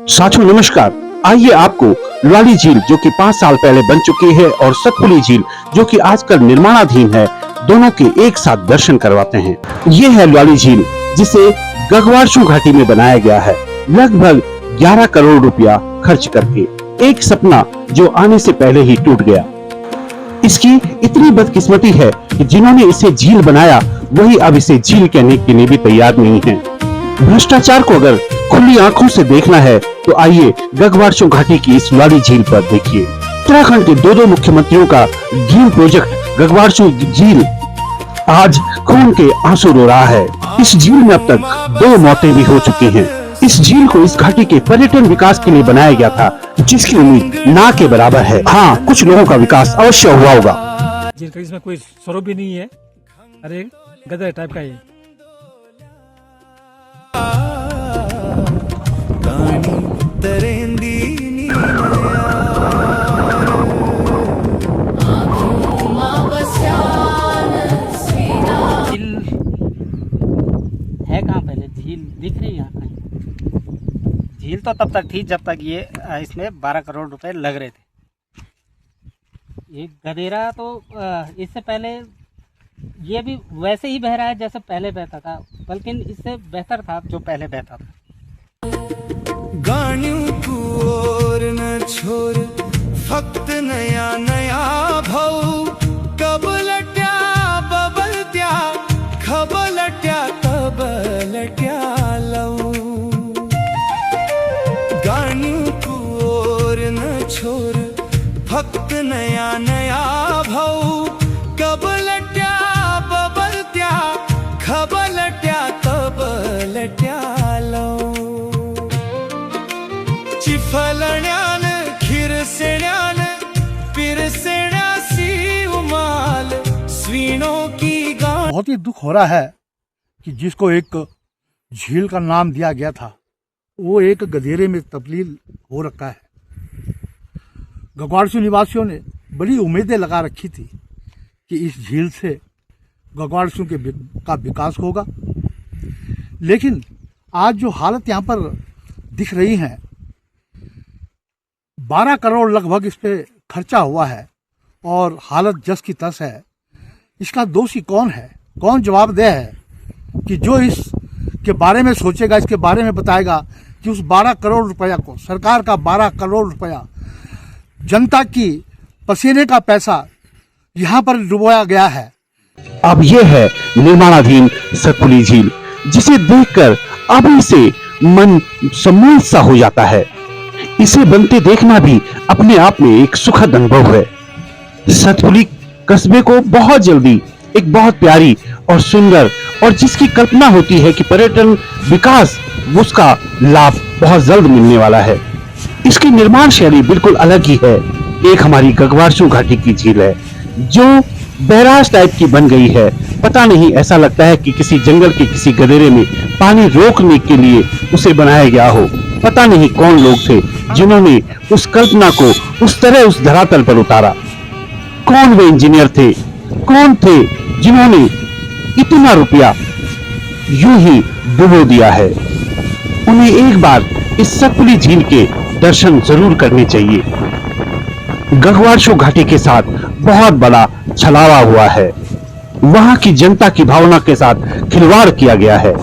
साथियों नमस्कार। आइए आपको ल्वाली झील जो कि 5 साल पहले बन चुकी है और सतपुली झील जो कि आजकल निर्माणाधीन है, दोनों के एक साथ दर्शन करवाते हैं। ये है ल्वाली झील जिसे गगवारचू घाटी में बनाया गया है, लगभग 11 करोड़ रुपया खर्च करके। एक सपना जो आने से पहले ही टूट गया। इसकी इतनी बदकिस्मती है कि जिन्होंने इसे झील बनाया वही अब इसे झील कहने के लिए भी तैयार नहीं है। भ्रष्टाचार को अगर खुली आंखों से देखना है तो आइए गगवारचू घाटी की इस ल्वाली झील पर देखिए। उत्तराखंड के दो मुख्यमंत्रियों का ड्रीम प्रोजेक्ट गगवारचू झील आज खून के आंसू रो रहा है। इस झील में अब तक 2 मौतें भी हो चुकी हैं। इस झील को इस घाटी के पर्यटन विकास के लिए बनाया गया था, जिसकी उम्मीद ना के बराबर है। हाँ, कुछ लोगों का विकास अवश्य हुआ होगा। झील का इसमें कोई स्वरूप भी नहीं है, अरे गदर टाइप का ही। है कहाँ पहले झील दिख रही है यहाँ कहीं? झील तो तब तक थी जब तक ये इसमें 12 करोड़ रुपए लग रहे थे। ये गदेरा तो इससे पहले ये भी वैसे ही बह रहा है जैसे पहले बहता था, बल्कि इससे बेहतर था जो पहले बहता था। गाणियों को और न छोड़ फक्त नया नया भाऊ कबलट्या बबलत्या खबलट्या कबलट्या लऊ। गाणियों को और न छोड़ फक्त नया नया भाऊ कबलट्या बबलत्या खबलट्या कबलट्या लऊ। चिफलण्यान खिरसेण्यान पिरसेण्यासी उमाल स्वीणों की गान। बहुत ही दुख हो रहा है कि जिसको एक झील का नाम दिया गया था वो एक गधेरे में तब्दील हो रखा है। गगवारचू निवासियों ने बड़ी उम्मीदें लगा रखी थी कि इस झील से गगवारचू का विकास होगा, लेकिन आज जो हालत यहाँ पर दिख रही है, 12 करोड़ लगभग इस पे खर्चा हुआ है और हालत जस की तस है। इसका दोषी कौन है? कौन जवाबदेह है कि जो इस के बारे में सोचेगा, इसके बारे में बताएगा कि उस 12 करोड़ रुपया को, सरकार का 12 करोड़ रुपया, जनता की पसीने का पैसा यहाँ पर डुबोया गया है। अब यह है निर्माणाधीन सतपुली झील, जिसे देखकर अभी से मन सम्मोहित सा हो जाता है। इसे बनते देखना भी अपने आप में एक सुखद अनुभव है। सतपुली कस्बे को बहुत जल्दी एक बहुत प्यारी और सुंदर और जिसकी कल्पना होती है कि पर्यटन विकास, उसका लाभ बहुत जल्द मिलने वाला है। इसकी निर्माण शैली बिल्कुल अलग ही है। एक हमारी गगवारचू घाटी की झील है जो बैराज टाइप की बन गई है। पता नहीं, ऐसा लगता है कि किसी जंगल के किसी गदेरे में पानी रोकने के लिए उसे बनाया गया हो। पता नहीं कौन लोग थे जिन्होंने उस कल्पना को उस तरह उस धरातल पर उतारा। कौन वे इंजीनियर थे, कौन थे जिन्होंने इतना रुपया यूं ही डुबो दिया है। उन्हें एक बार इस सतपुली झील के दर्शन जरूर करने चाहिए। गगवारचू घाटी के साथ बहुत बड़ा छलावा हुआ है। वहां की जनता की भावना के साथ खिलवाड़ किया गया है।